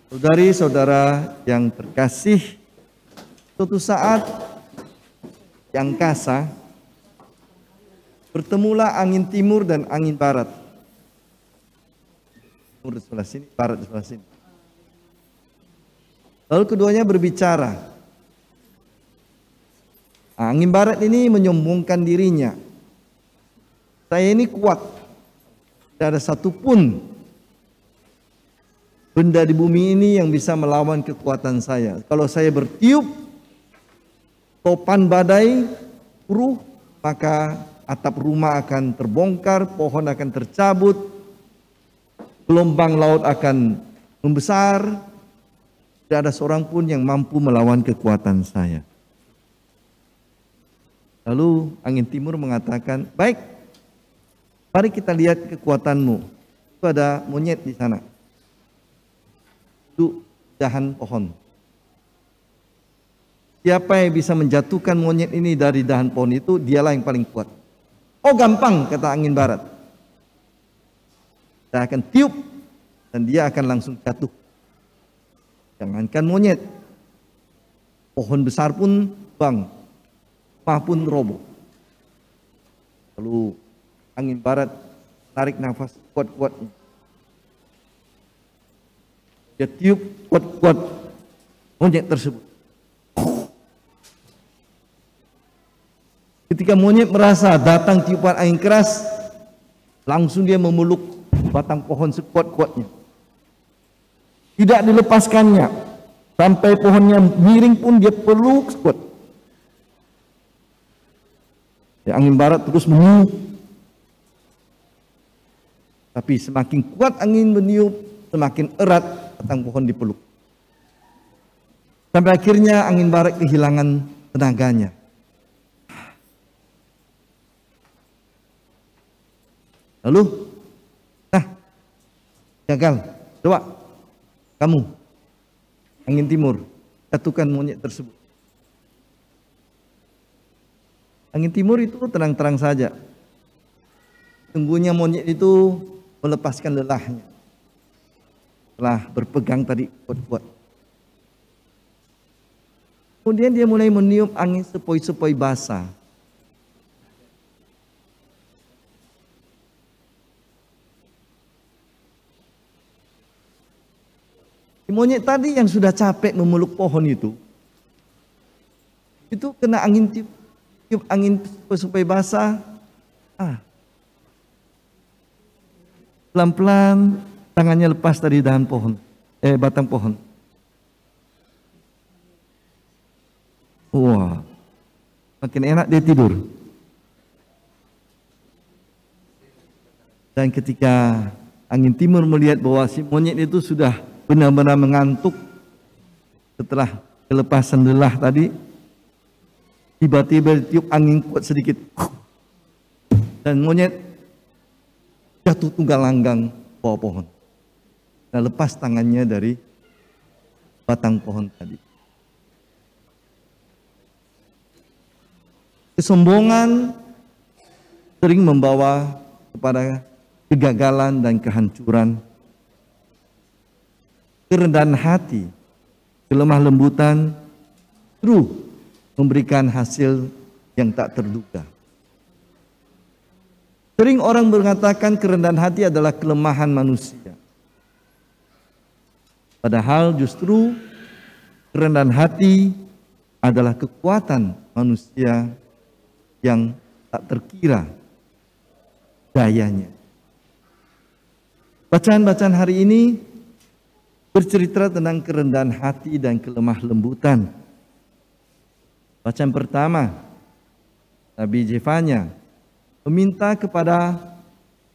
Saudari-saudara yang terkasih, suatu saat di angkasa bertemulah angin timur dan angin barat. Timur di sebelah sini, barat di sebelah sini. Lalu keduanya berbicara. Angin barat ini menyombongkan dirinya. Saya ini kuat. Tidak ada satupun benda di bumi ini yang bisa melawan kekuatan saya. Kalau saya bertiup topan badai puruh, maka atap rumah akan terbongkar, pohon akan tercabut, gelombang laut akan membesar. Tidak ada seorang pun yang mampu melawan kekuatan saya. Lalu angin timur mengatakan, baik, mari kita lihat kekuatanmu. Itu ada monyet di sana. Itu dahan pohon. Siapa yang bisa menjatuhkan monyet ini dari dahan pohon itu, dialah yang paling kuat. Oh gampang, kata angin barat. Saya akan tiup dan dia akan langsung jatuh. Jangankan monyet, pohon besar pun bang, rumah pun roboh. Lalu angin barat tarik nafas kuat-kuat. Dia tiup kuat-kuat monyet tersebut. Ketika monyet merasa datang tiupan angin keras, langsung dia memeluk batang pohon sekuat-kuatnya. Tidak dilepaskannya. Sampai pohonnya miring pun dia peluk sekuat. Ya, angin barat terus meniup. Tapi semakin kuat angin meniup, semakin erat batang pohon dipeluk. Sampai akhirnya angin barat kehilangan tenaganya. Lalu, gagal. Coba kamu, angin timur, jatuhkan monyet tersebut. Angin timur itu terang-terang saja. Sungguhnya monyet itu melepaskan lelahnya. Setelah berpegang tadi kuat-kuat. Kemudian dia mulai meniup angin sepoi-sepoi basah. Monyet tadi yang sudah capek memeluk pohon itu kena angin tiup angin sepoi basah. Pelan-pelan tangannya lepas dari dahan pohon, batang pohon. Wah, makin enak dia tidur. Dan ketika angin timur melihat bahwa si monyet itu sudah benar-benar mengantuk setelah kelepasan lelah tadi, tiba-tiba tiup angin kuat sedikit, dan monyet jatuh tunggal langgang bawah pohon. Nah, lepas tangannya dari batang pohon tadi. Kesombongan sering membawa kepada kegagalan dan kehancuran. Kerendahan hati, kelemah lembutan, terus memberikan hasil yang tak terduga. Sering orang mengatakan kerendahan hati adalah kelemahan manusia. Padahal justru kerendahan hati adalah kekuatan manusia yang tak terkira dayanya. Bacaan-bacaan hari ini bercerita tentang kerendahan hati dan kelemah lembutan. Bacaan pertama, Nabi Zefanya meminta kepada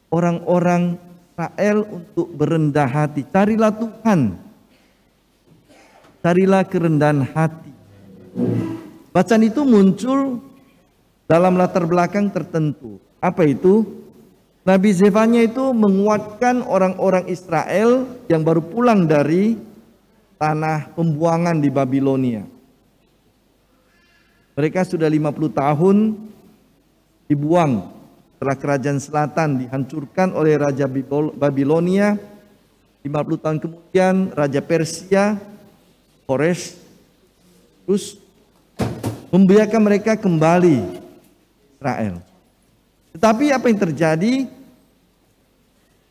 orang-orang Israel untuk berendah hati. Carilah Tuhan, carilah kerendahan hati. Bacaan itu muncul dalam latar belakang tertentu. Apa itu? Nabi Zefanya itu menguatkan orang-orang Israel yang baru pulang dari tanah pembuangan di Babilonia. Mereka sudah 50 tahun dibuang setelah kerajaan selatan dihancurkan oleh Raja Babilonia. 50 tahun kemudian Raja Persia, Kores, terus membiarkan mereka kembali Israel. Tetapi apa yang terjadi?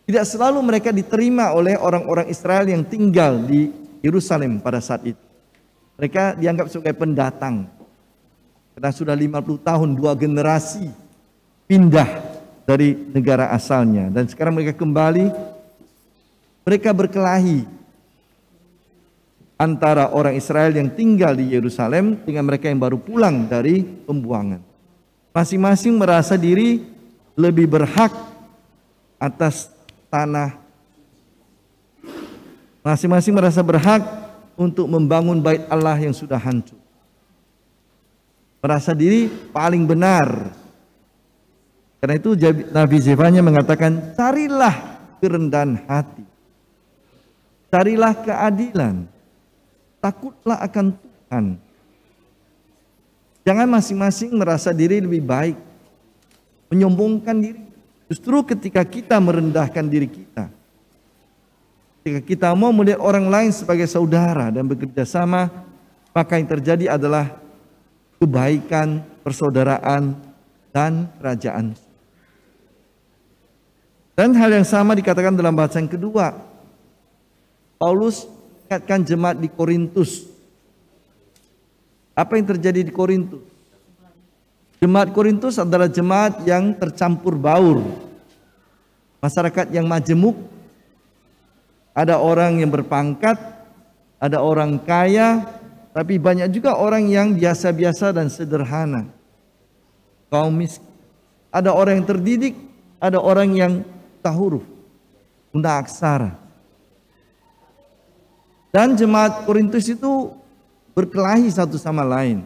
Tidak selalu mereka diterima oleh orang-orang Israel yang tinggal di Yerusalem pada saat itu. Mereka dianggap sebagai pendatang. Karena sudah 50 tahun, 2 generasi pindah dari negara asalnya. Dan sekarang mereka kembali, mereka berkelahi antara orang Israel yang tinggal di Yerusalem dengan mereka yang baru pulang dari pembuangan. Masing-masing merasa diri lebih berhak atas tanah. Masing-masing merasa berhak untuk membangun bait Allah yang sudah hancur. Merasa diri paling benar. Karena itu Nabi Zefanya mengatakan, carilah kerendahan hati. Carilah keadilan. Takutlah akan Tuhan. Jangan masing-masing merasa diri lebih baik. Menyombongkan diri. Justru ketika kita merendahkan diri kita. Ketika kita mau melihat orang lain sebagai saudara dan bekerja sama, maka yang terjadi adalah kebaikan, persaudaraan, dan kerajaan. Dan hal yang sama dikatakan dalam bacaan kedua. Paulus ingatkan jemaat di Korintus. Apa yang terjadi di Korintus? Jemaat Korintus adalah jemaat yang tercampur baur. Masyarakat yang majemuk. Ada orang yang berpangkat, ada orang kaya, tapi banyak juga orang yang biasa-biasa dan sederhana. Kaum miskin. Ada orang yang terdidik, ada orang yang buta huruf, tuna aksara. Dan jemaat Korintus itu berkelahi satu sama lain.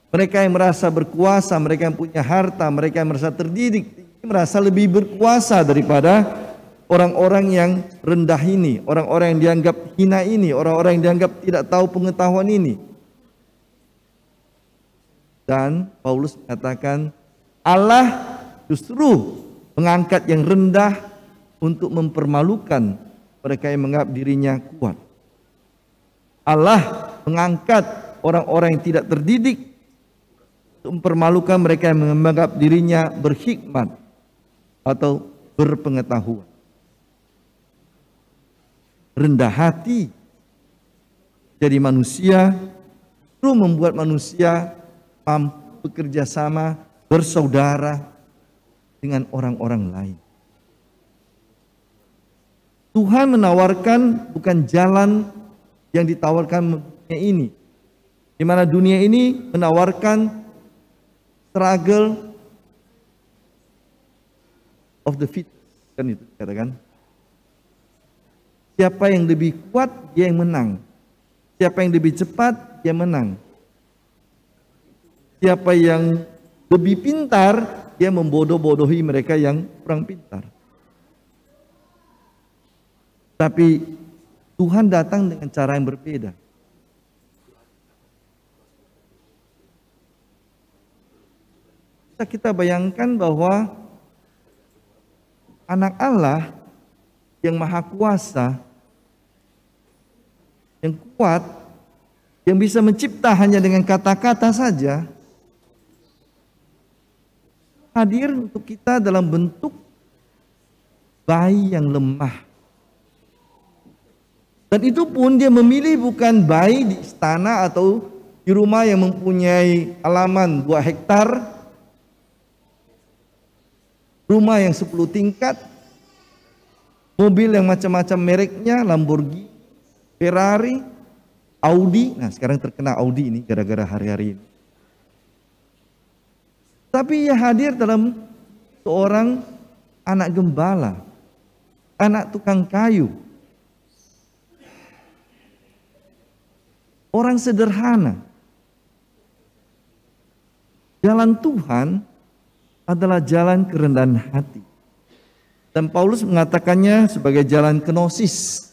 Mereka yang merasa berkuasa, mereka yang punya harta, mereka yang merasa terdidik, merasa lebih berkuasa daripada orang-orang yang rendah ini, orang-orang yang dianggap hina ini, orang-orang yang dianggap tidak tahu pengetahuan ini. Dan Paulus mengatakan Allah justru mengangkat yang rendah untuk mempermalukan mereka yang menganggap dirinya kuat. Allah mengangkat orang-orang yang tidak terdidik untuk mempermalukan mereka yang menganggap dirinya berhikmat atau berpengetahuan. Rendah hati jadi manusia itu membuat manusia mampu bekerja sama, bersaudara dengan orang-orang lain. Tuhan menawarkan bukan jalan yang ditawarkan dunia ini, di mana dunia ini menawarkan struggle of the fit, kan itu katakan. Siapa yang lebih kuat, dia yang menang. Siapa yang lebih cepat, dia menang. Siapa yang lebih pintar, dia membodoh-bodohi mereka yang kurang pintar. Tapi Tuhan datang dengan cara yang berbeda. Bisa kita bayangkan bahwa anak Allah yang maha kuasa, yang kuat, yang bisa mencipta hanya dengan kata-kata saja, hadir untuk kita dalam bentuk bayi yang lemah. Dan itu pun dia memilih bukan bayi di istana atau di rumah yang mempunyai halaman 2 hektar, rumah yang 10 tingkat, mobil yang macam-macam mereknya, Lamborghini, Ferrari, Audi. Nah sekarang terkena Audi ini gara-gara hari-hari ini. Tapi ia hadir dalam seorang anak gembala, anak tukang kayu, orang sederhana. Jalan Tuhan adalah jalan kerendahan hati. Dan Paulus mengatakannya sebagai jalan kenosis.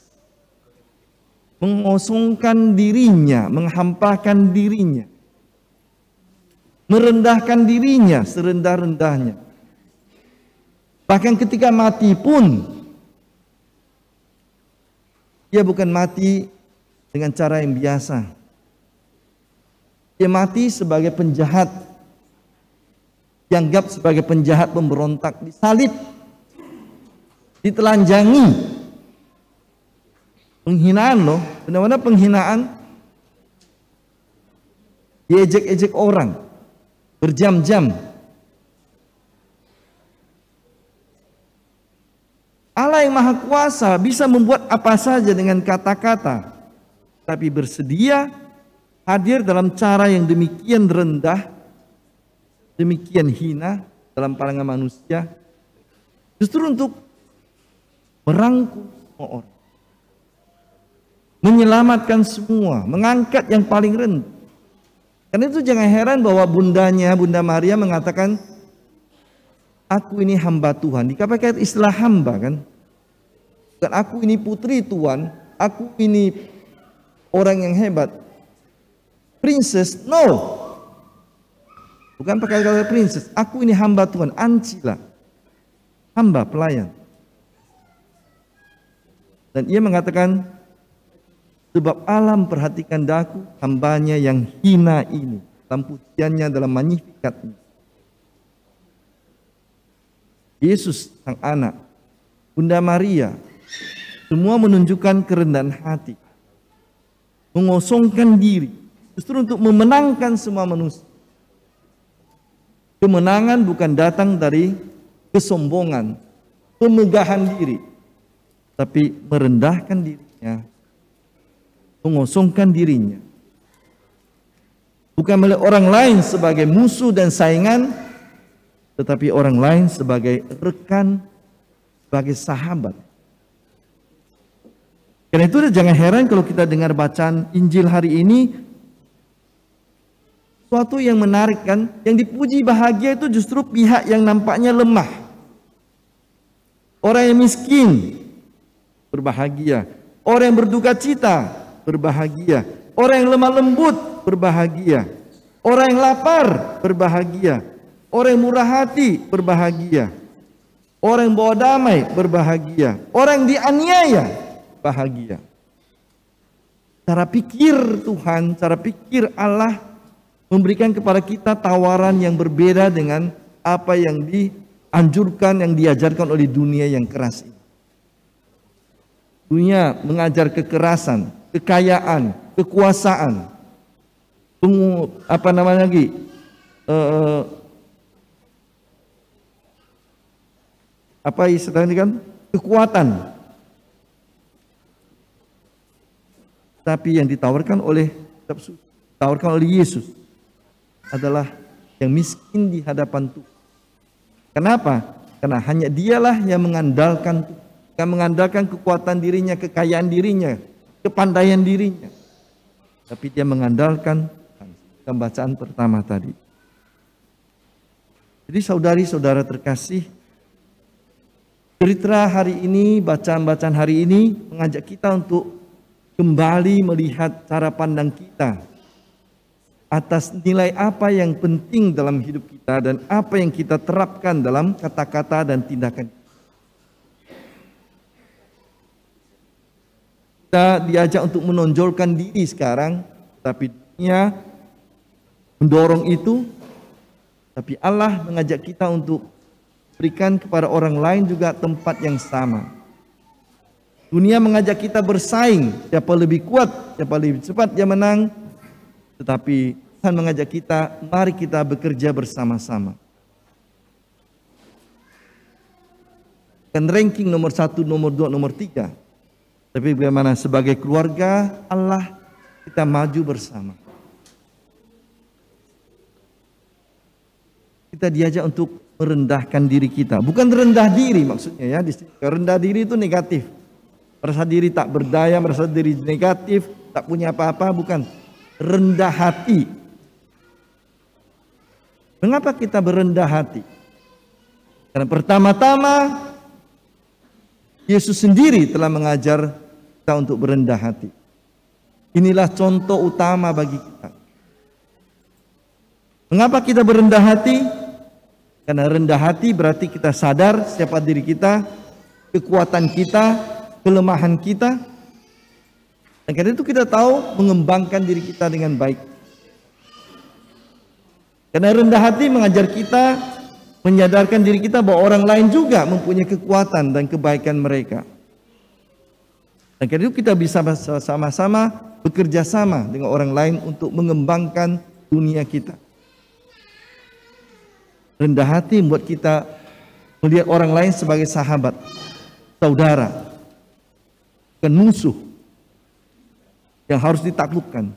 Mengosongkan dirinya, menghampakan dirinya. Merendahkan dirinya serendah-rendahnya. Bahkan ketika mati pun Dia bukan mati dengan cara yang biasa. Dia mati sebagai penjahat, dianggap sebagai penjahat pemberontak, disalib, ditelanjangi. Penghinaan loh, benar-benar penghinaan. Diejek-ejek orang berjam-jam. Allah yang Maha Kuasa bisa membuat apa saja dengan kata-kata, tapi bersedia hadir dalam cara yang demikian rendah, demikian hina dalam pandangan manusia, justru untuk merangkul semua orang, menyelamatkan semua, mengangkat yang paling rendah. Karena itu jangan heran bahwa Bunda Maria mengatakan, aku ini hamba Tuhan. Dipakai istilah hamba kan. Bukan aku ini putri Tuhan, aku ini orang yang hebat. Princess, no. Bukan pakai kata princess, aku ini hamba Tuhan, Ancila. Hamba, pelayan. Dan ia mengatakan, sebab Allah memperhatikan daku, hambanya yang hina ini, dalam pujiannya, dalam magnifikatnya. Yesus sang anak, Bunda Maria, semua menunjukkan kerendahan hati, mengosongkan diri, justru untuk memenangkan semua manusia. Kemenangan bukan datang dari kesombongan, pemegahan diri, tapi merendahkan dirinya, mengosongkan dirinya. Bukan melihat orang lain sebagai musuh dan saingan, tetapi orang lain sebagai rekan, sebagai sahabat. Karena itu jangan heran kalau kita dengar bacaan Injil hari ini, suatu yang menarik kan, yang dipuji bahagia itu justru pihak yang nampaknya lemah. Orang yang miskin berbahagia, orang yang berduka cita berbahagia, orang yang lemah lembut berbahagia, orang yang lapar berbahagia, orang yang murah hati berbahagia, orang yang bawa damai berbahagia, orang yang dianiaya bahagia. Cara pikir Tuhan, cara pikir Allah memberikan kepada kita tawaran yang berbeda dengan apa yang dianjurkan, yang diajarkan oleh dunia yang keras ini. Dunia mengajar kekerasan, kekayaan, kekuasaan, apa istilahnya kan, kekuatan. Tapi yang ditawarkan oleh Yesus adalah yang miskin di hadapan Tuhan. Kenapa? Karena hanya dialah yang mengandalkan Tuhan, yang mengandalkan kekuatan dirinya, kekayaan dirinya, kepandaian dirinya. Tapi dia mengandalkan pembacaan pertama tadi. Jadi saudari-saudara terkasih, cerita hari ini, bacaan-bacaan hari ini mengajak kita untuk kembali melihat cara pandang kita atas nilai apa yang penting dalam hidup kita dan apa yang kita terapkan dalam kata-kata dan tindakan. Kita diajak untuk menonjolkan diri sekarang, tapi dunia mendorong itu, tapi Allah mengajak kita untuk berikan kepada orang lain juga tempat yang sama. Dunia mengajak kita bersaing, siapa lebih kuat, siapa lebih cepat dia menang. Tetapi Tuhan mengajak kita, mari kita bekerja bersama-sama. Bukan ranking nomor 1, nomor 2, nomor 3. Tapi bagaimana sebagai keluarga Allah kita maju bersama. Kita diajak untuk merendahkan diri kita. Bukan rendah diri maksudnya ya. Rendah diri itu negatif. Merasa diri tak berdaya, merasa diri negatif, tak punya apa-apa, bukan. Rendah hati. Mengapa kita berendah hati? Karena pertama-tama Yesus sendiri telah mengajar kita untuk berendah hati. Inilah contoh utama bagi kita. Mengapa kita berendah hati? Karena rendah hati berarti kita sadar siapa diri kita, kekuatan kita, kelemahan kita, Dan karena itu kita tahu mengembangkan diri kita dengan baik. Karena rendah hati mengajar kita, menyadarkan diri kita bahwa orang lain juga mempunyai kekuatan dan kebaikan mereka. Dan karena itu kita bisa sama-sama bekerja sama dengan orang lain untuk mengembangkan dunia kita. Rendah hati membuat kita melihat orang lain sebagai sahabat, saudara, bukan musuh yang harus ditaklukkan,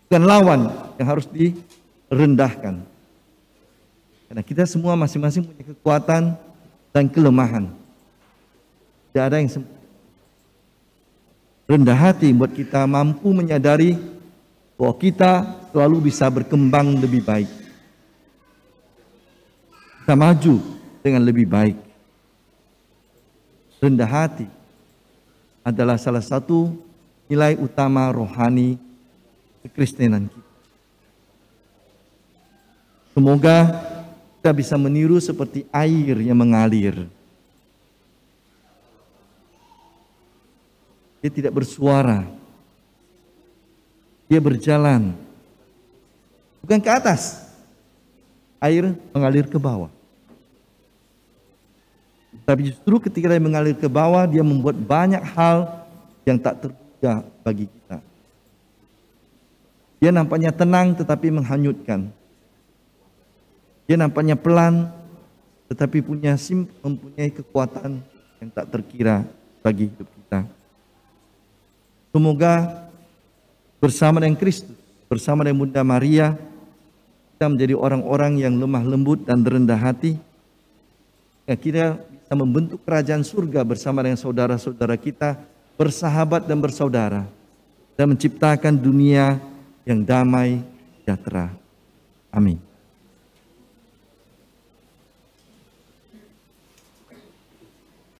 bukan lawan yang harus direndahkan. Karena kita semua masing-masing punya kekuatan dan kelemahan. Tidak ada yang sempurna. Rendah hati membuat kita mampu menyadari bahwa kita selalu bisa berkembang lebih baik. Kita maju dengan lebih baik. Rendah hati adalah salah satu nilai utama rohani kekristenan kita. Semoga kita bisa meniru seperti air yang mengalir. Dia tidak bersuara. Dia berjalan. Bukan ke atas. Air mengalir ke bawah. Tapi justru ketika dia mengalir ke bawah, dia membuat banyak hal yang tak terduga bagi kita. Dia nampaknya tenang tetapi menghanyutkan. Dia nampaknya pelan tetapi mempunyai kekuatan yang tak terkira bagi hidup kita. Semoga bersama dengan Kristus, bersama dengan Bunda Maria, kita menjadi orang-orang yang lemah lembut dan rendah hati. Kita bisa membentuk kerajaan surga bersama dengan saudara-saudara kita, bersahabat dan bersaudara, dan menciptakan dunia yang damai, sejahtera. Amin.